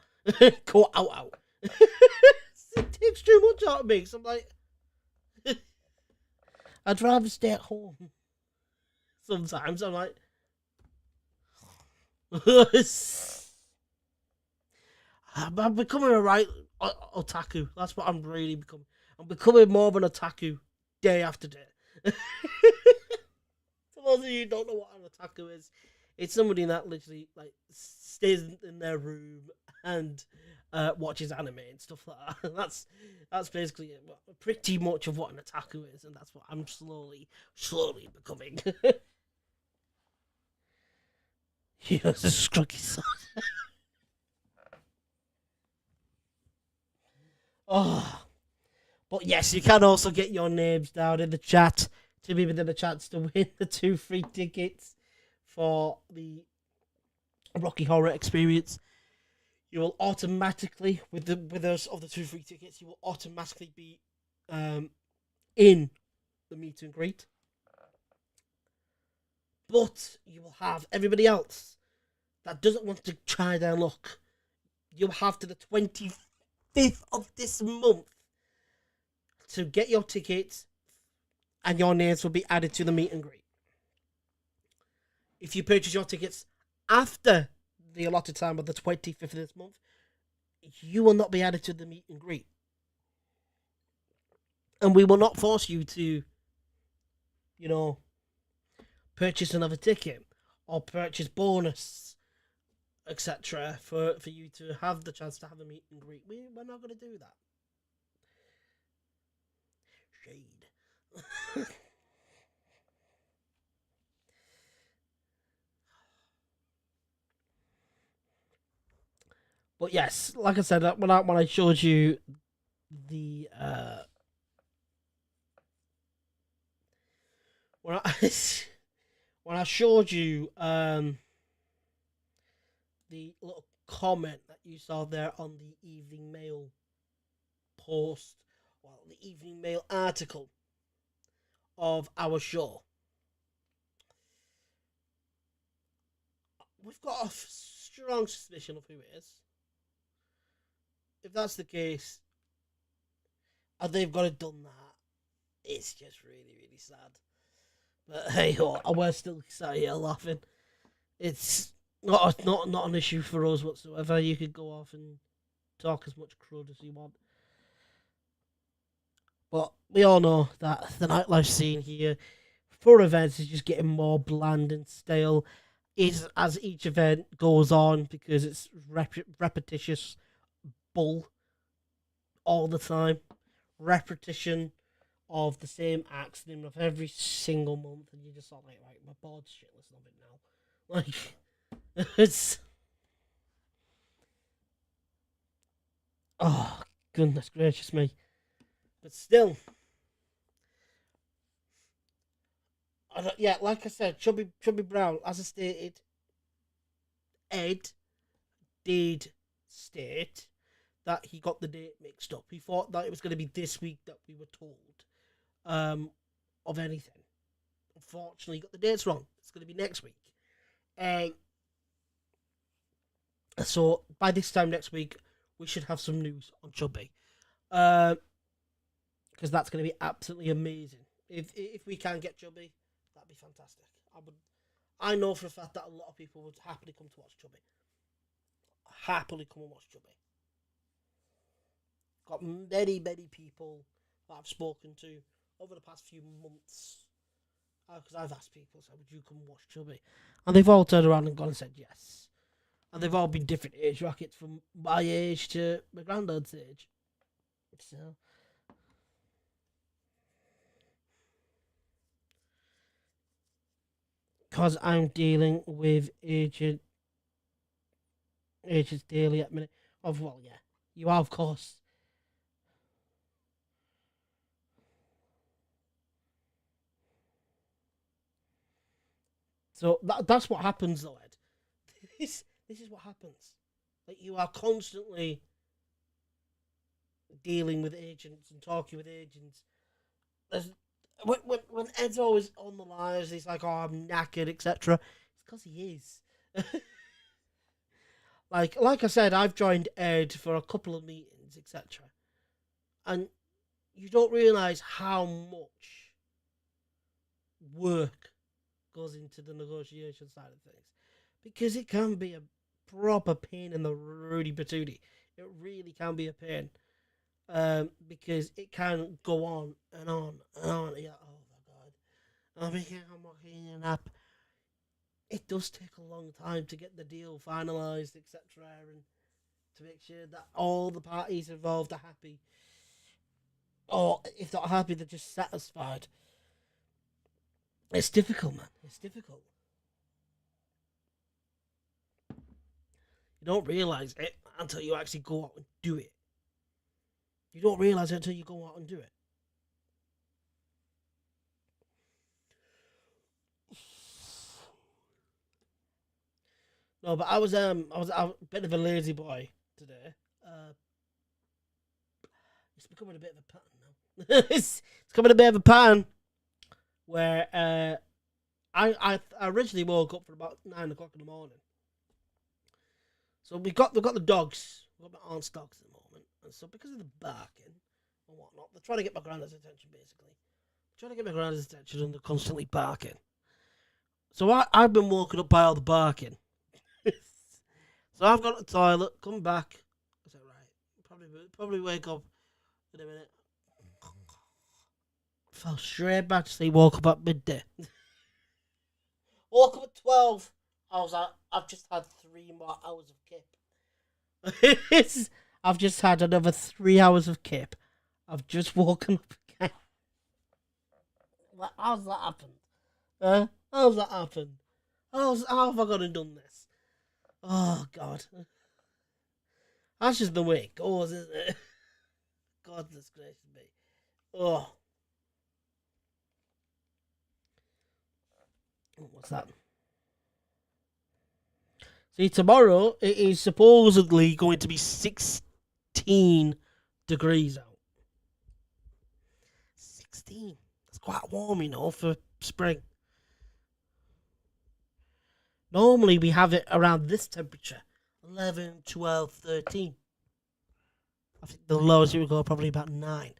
Go out. It takes too much out of me. So I'm like, I'd rather stay at home. Sometimes I'm like, I'm becoming a right otaku. That's what I'm really becoming. I'm becoming more of an otaku day after day. For those of you who don't know what an otaku is, it's somebody that literally stays in their room and watches anime and stuff like that. That's basically pretty much of what an otaku is, and that's what I'm slowly becoming. Here's a scruggy son. Oh, but yes, you can also get your names down in the chat to be within a chance to win the 2 free tickets for the Rocky Horror Experience. You will automatically, with us of the 2 free tickets, you will automatically be in the meet and greet. But you will have everybody else that doesn't want to try their luck. You'll have to the 25th of this month to get your tickets, and your names will be added to the meet and greet. If you purchase your tickets after the allotted time of the 25th of this month, you will not be added to the meet and greet. And we will not force you to, purchase another ticket or purchase bonus, etc. for you to have the chance to have a meet and greet. We're not going to do that. Shade. But yes, like I said, when I showed you the when I showed you the little comment that you saw there on the Evening Mail post, well, the Evening Mail article of our show. We've got a strong suspicion of who it is. If that's the case, and they've got it done that, it's just really, really sad. But hey, we're still sat here laughing. It's not an issue for us whatsoever. You could go off and talk as much crud as you want. But we all know that the nightlife scene here for events is just getting more bland and stale as each event goes on, because it's repetitious bull all the time. Repetition of the same acts of every single month, and you're just like, right, my board's shitless of it now. Like, it's... Oh, goodness gracious me. But still, yeah, like I said, Chubby Brown, as I stated, Ed did state that he got the date mixed up. He thought that it was going to be this week that we were told of anything. Unfortunately, he got the dates wrong. It's going to be next week. So by this time next week, we should have some news on Chubby. Because that's going to be absolutely amazing. If we can get Chubby, that'd be fantastic. I know for a fact that a lot of people would happily come to watch Chubby. Happily come and watch Chubby. Got many, many people that I've spoken to over the past few months. Because I've asked people, so would you come and watch Chubby? And they've all turned around and gone and said yes. And they've all been different age brackets, from my age to my granddad's age. So, because I'm dealing with ages daily at the minute. Well, yeah, you are, of course. So that's what happens, though, Ed. This is what happens. Like, you are constantly dealing with agents and talking with agents. When Ed's always on the lines, he's like, "Oh, I'm knackered," etc. It's because he is. like I said, I've joined Ed for a couple of meetings, etc. And you don't realise how much work goes into the negotiation side of things, because it can be a proper pain in the Rudy Patootie. It really can be a pain, because it can go on and on and on. Yeah, oh my god, I'm working in an app. It does take a long time to get the deal finalised, etc., and to make sure that all the parties involved are happy, or if not happy, they're just satisfied. It's difficult, man. It's difficult. You don't realise it until you actually go out and do it. You don't realise it until you go out and do it. No, but I was a bit of a lazy boy today. It's becoming a bit of a pattern now. It's becoming a bit of a pattern where I originally woke up for about 9 o'clock in the morning. So we've got the dogs. We've got my aunt's dogs at the moment. And so because of the barking and whatnot, they're trying to get my granddad's attention, basically. They're trying to get my granddad's attention, and they're constantly barking. So I've been woken up by all the barking. So I've gone to the toilet, come back. I said, right, probably wake up in a minute. Fell straight back to sleep, woke up at midday. Woke up at 12. I was like, I've just had 3 more hours of kip. I've just had another 3 hours of kip. I've just woken up again. Like, how's that happened? How's that happened? How have I gone and done this? Oh, God. That's just the way it goes, isn't it? Goodness gracious me. Oh. What's that? See, tomorrow it is supposedly going to be 16 degrees out. 13. It's quite warm, you know, for spring. Normally we have it around this temperature. 11, 12, 13. I think the lowest it would go probably about 9.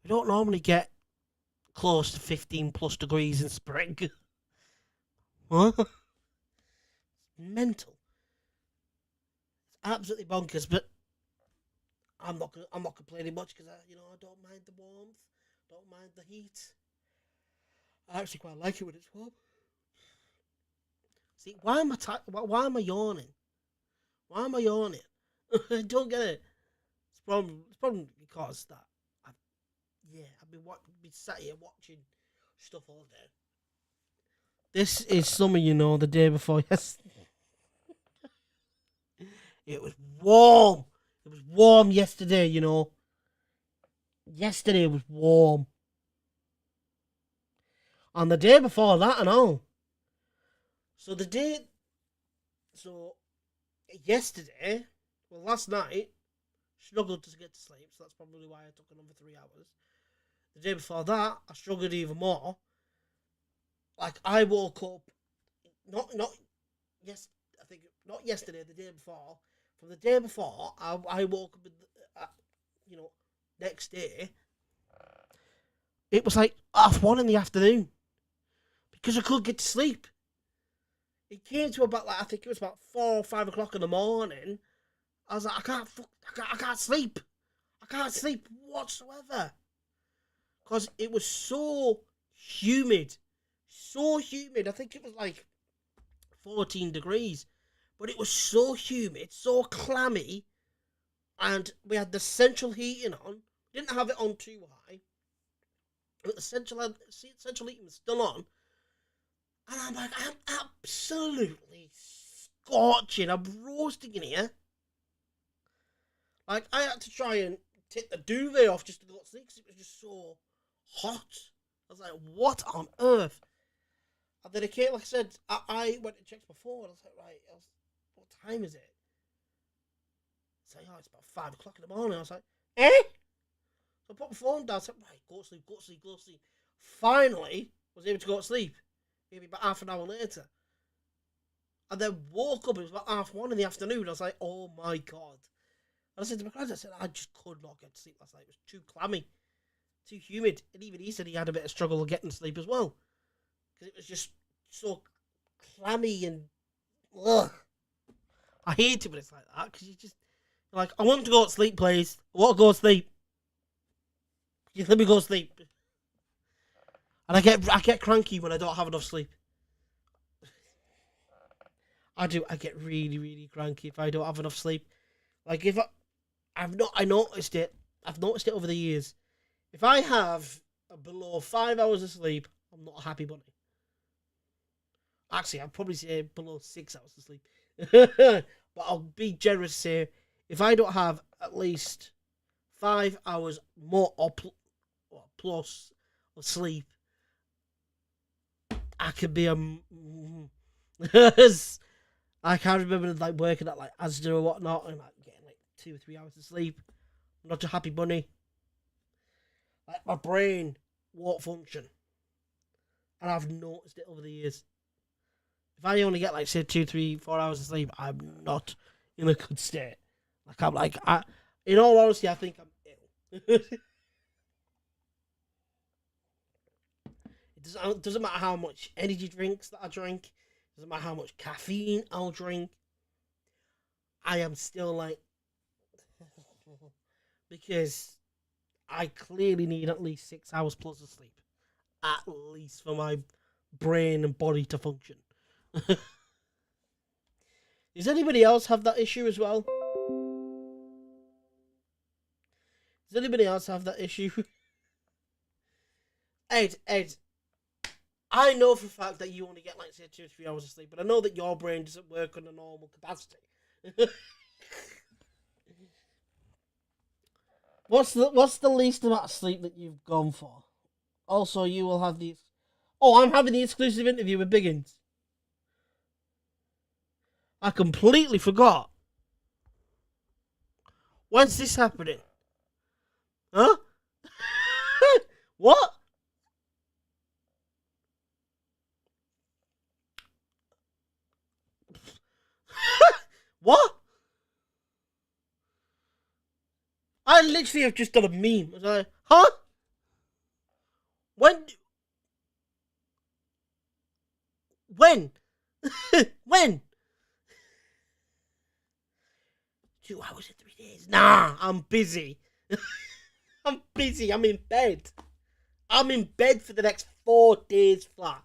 We don't normally get close to 15 plus degrees in spring. What? Mental. It's absolutely bonkers, but I'm not complaining much because I don't mind the warmth, don't mind the heat. I actually quite like it when it's warm. See, why am I yawning? Why am I yawning? I don't get it. It's probably because that I've been sat here watching stuff all day. This is summer, you know, the day before yesterday. It was warm. It was warm yesterday, you know. Yesterday was warm. On the day before that and all. So yesterday, last night, struggled to get to sleep, so that's probably why I took another 3 hours. The day before that, I struggled even more. Like, I woke up, not yesterday, the day before. From the day before, I woke up, next day. It was like 1:30 in the afternoon. Because I couldn't get to sleep. It came to about, I think it was about 4 or 5 o'clock in the morning. I was like, I can't sleep. I can't sleep whatsoever. Because it was so humid. So humid. I think it was like 14 degrees. But it was so humid, so clammy. And we had the central heating on. We didn't have it on too high. But the central heating was still on. And I'm like, I'm absolutely scorching. I'm roasting in here. Like, I had to try and take the duvet off just to go to sleep because it was just so hot. I was like, what on earth? And then it came, like I said, I went and checked my phone. I was like, right, what time is it? It's like, it's about 5 o'clock in the morning. I was like, eh? So I put my phone down. I said, right, go to sleep, go to sleep, go to sleep. Finally, was able to go to sleep. Maybe about half an hour later. And then woke up, it was about 1:30 in the afternoon. I was like, oh my God. And I said to my friends, I just could not get to sleep last night. It was too clammy, too humid. And even he said he had a bit of struggle getting to sleep as well. Because it was just so clammy and ugh. I hate it when it's like that. Because you're like, I want to go to sleep, please. I want to go to sleep. Just let me go to sleep. And I get cranky when I don't have enough sleep. I do. I get really, really cranky if I don't have enough sleep. Like I noticed it. I've noticed it over the years. If I have below 5 hours of sleep, I'm not a happy bunny. Actually, I'd probably say below 6 hours of sleep. But I'll be generous and say if I don't have at least 5 hours more or plus of sleep, I could be I can't remember like working at like Asda or whatnot and like getting like 2 or 3 hours of sleep. I'm not a happy bunny. Like my brain won't function. And I've noticed it over the years. If I only get like say 2, 3, 4 hours of sleep, I'm not in a good state. In all honesty, I think I'm ill. It doesn't matter how much energy drinks that I drink. It doesn't matter how much caffeine I'll drink. I am still like... because I clearly need at least 6 hours plus of sleep. At least for my brain and body to function. Does anybody else have that issue as well? Does anybody else have that issue? Ed, I know for a fact that you only get like say 2 or 3 hours of sleep, but I know that your brain doesn't work on a normal capacity. What's the least amount of sleep that you've gone for? Also, you will have these. Oh, I'm having the exclusive interview with Biggins. I completely forgot. When's this happening? Huh? What? I literally have just done a meme. I was like, huh? When? When? 2 hours and 3 days. Nah, I'm busy. I'm busy. I'm in bed. I'm in bed for the next 4 days flat.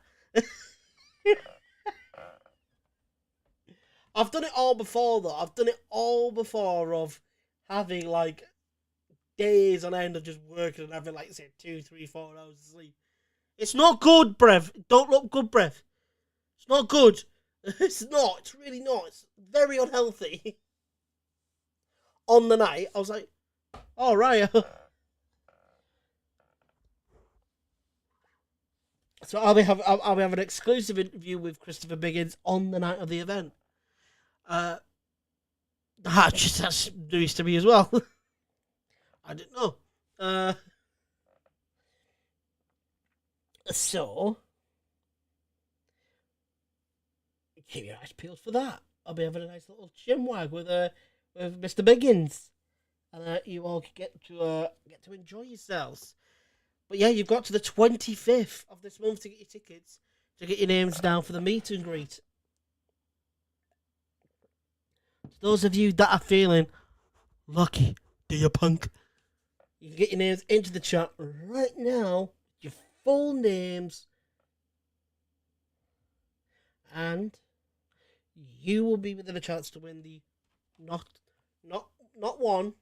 I've done it all before, though. I've done it all before of having, like, days on end of just working and having, like, say, 2, 3, 4 hours of sleep. It's not good, Brev. Don't look good, Brev. It's not good. It's not. It's really not. It's very unhealthy. On the night, I was like, all right. So I'll be having an exclusive interview with Christopher Biggins on the night of the event. That's news to me as well. I didn't know. So keep your eyes peeled for that. I'll be having a nice little chinwag with Mr. Biggins, and you all get to enjoy yourselves. But yeah, you've got to the 25th of this month to get your tickets, to get your names down for the meet and greet. To those of you that are feeling lucky, do you punk? You can get your names into the chat right now, your full names, and you will be within a chance to win the not one,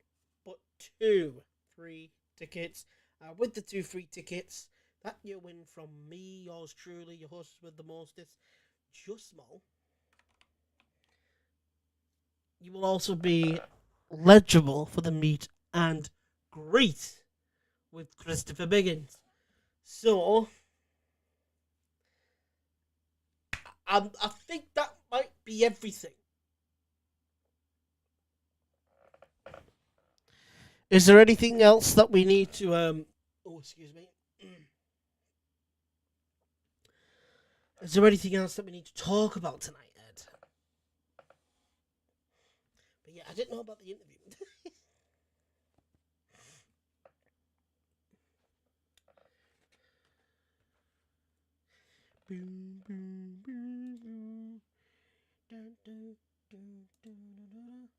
but 2 free tickets. With the 2 free tickets that you win from me, yours truly, your host with the mostest, Just Small, you will also be legible for the meet and greet with Christopher Biggins. So, I think that might be everything. Is there anything else that we need to oh, excuse me. Is there anything else that we need to talk about tonight, Ed? But yeah, I didn't know about the interview. Boom, boom, boom, boom. Dun, dun, dun, dun, dun.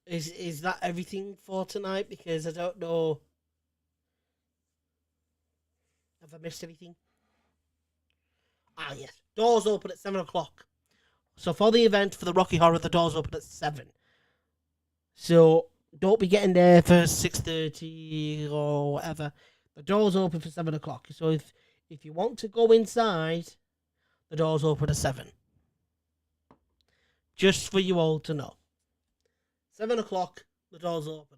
Is that everything for tonight? Because I don't know. Have I missed anything? Ah, yes. Doors open at 7 o'clock. So for the event, for the Rocky Horror, the doors open at 7. So don't be getting there for 6:30 or whatever. The doors open for 7 o'clock. So if you want to go inside, the doors open at 7. Just for you all to know. 7 o'clock, the doors open.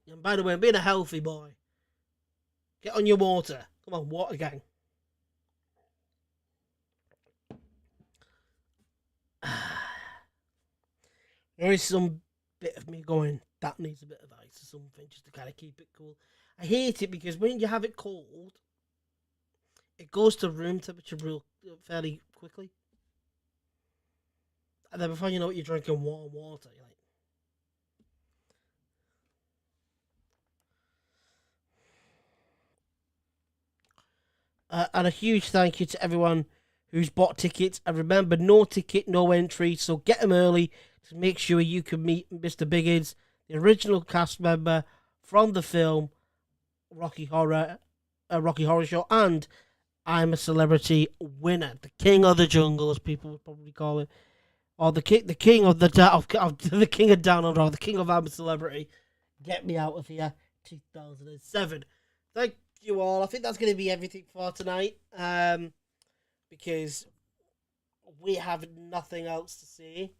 And by the way, I'm being a healthy boy. Get on your water. Come on, water gang. There is some bit of me going, that needs a bit of ice or something, just to kind of keep it cool. I hate it because when you have it cold, it goes to room temperature fairly quickly. And then before you know it, you're drinking warm water. You're like... and a huge thank you to everyone who's bought tickets. And remember, no ticket, no entry. So get them early to make sure you can meet Mr. Biggins, the original cast member from the film Rocky Horror Show, and I'm a Celebrity winner, the King of the Jungle, as people would probably call it, or the king of the the King of Down Under, or the King of I'm a Celebrity. Get me out of here, 2007. Thank you all. I think that's going to be everything for tonight. Because we have nothing else to say.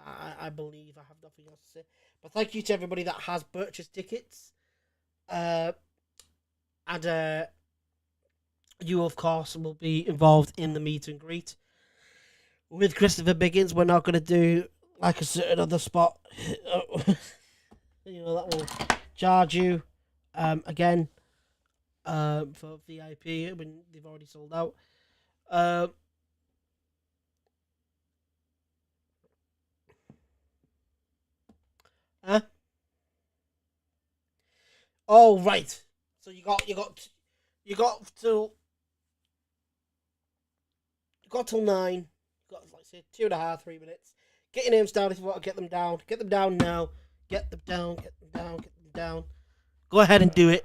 I believe I have nothing else to say. But thank you to everybody that has purchased tickets. And you, of course, will be involved in the meet and greet with Christopher Biggins. We're not going to do like a certain other spot, you know, that will charge you again for VIP when they've already sold out. Oh right. So you got till 9. You got like say 2.5, 3 minutes. Get your names down if you want to get them down. Get them down now. Get them down. Get them down. Get them down. Go ahead and do it.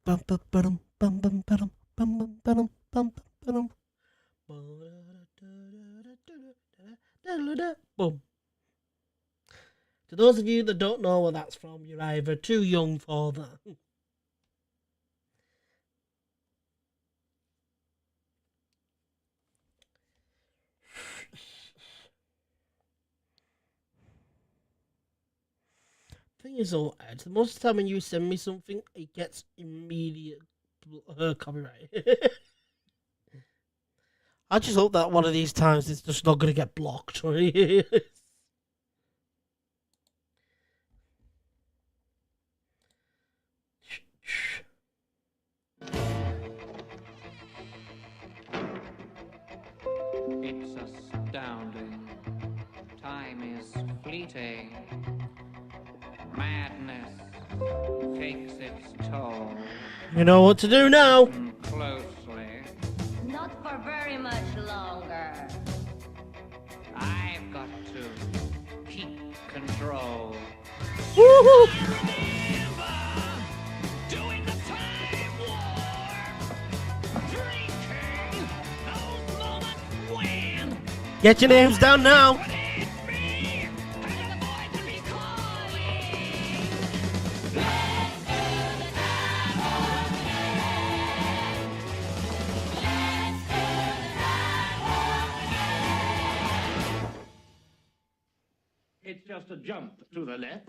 Bum bum bum bum bum bum bum bum bum bum. Boom. To those of you that don't know where that's from, you're either too young for that. Thing is, though, Ed, most of the time when you send me something, it gets immediate copyright. I just hope that one of these times it's just not going to get blocked. It's astounding. Time is fleeting. Madness takes its toll. You know what to do now. Closely. Not for very much longer. I've got to keep control. Woohoo! Doing the time warp. Drinking those moments when Get your names down now. It's just a jump to the left.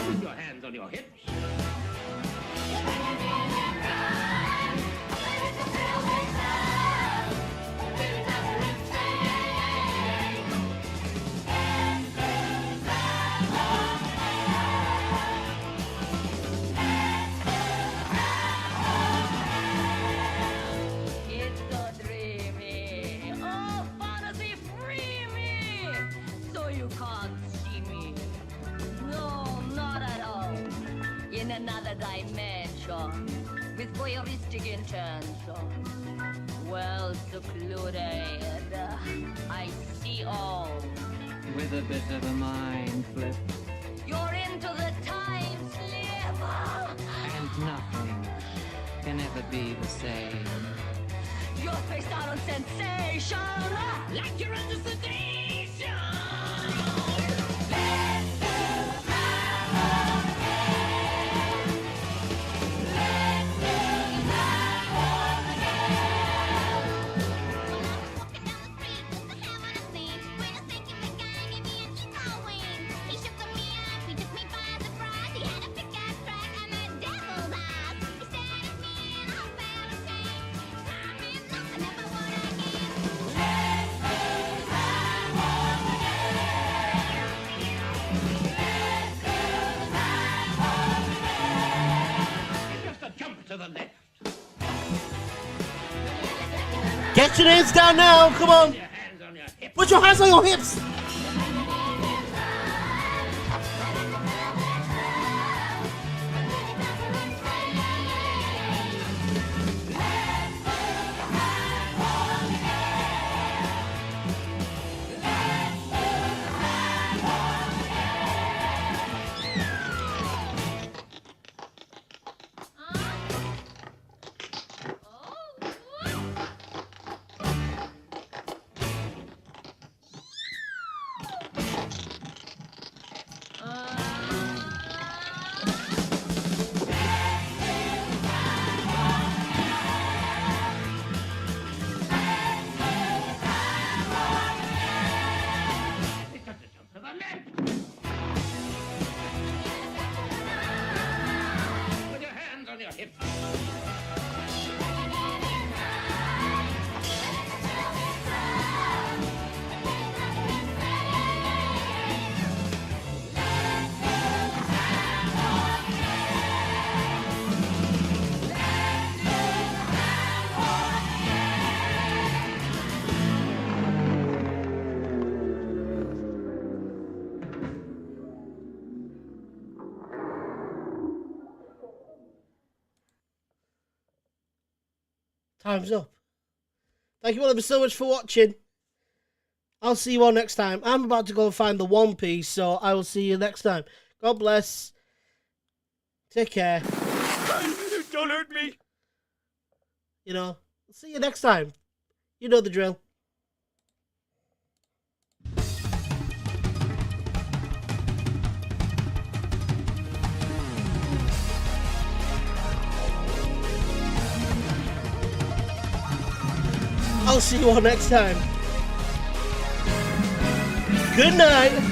Put your hands on your hips. It's so dreamy. Oh, fantasy free me. So you can't see me. No, not at all. In another dimension. With voyeuristic intention. Well secluded. I see all. with a bit of a mind flip. You're into the time slip. And nothing can ever be the same. You're faced out on sensation. Like you're under sedation. Just a jump to the left. Get your names down now. Come on. Your hands on your hips. Put your hands on your hips. hips. Time's up. Thank you all ever so much for watching. I'll see you all next time. I'm about to go and find the One Piece, so I will see you next time. God bless. Take care. Don't hurt me. You know, see you next time. You know the drill. I'll see you all next time. Good night.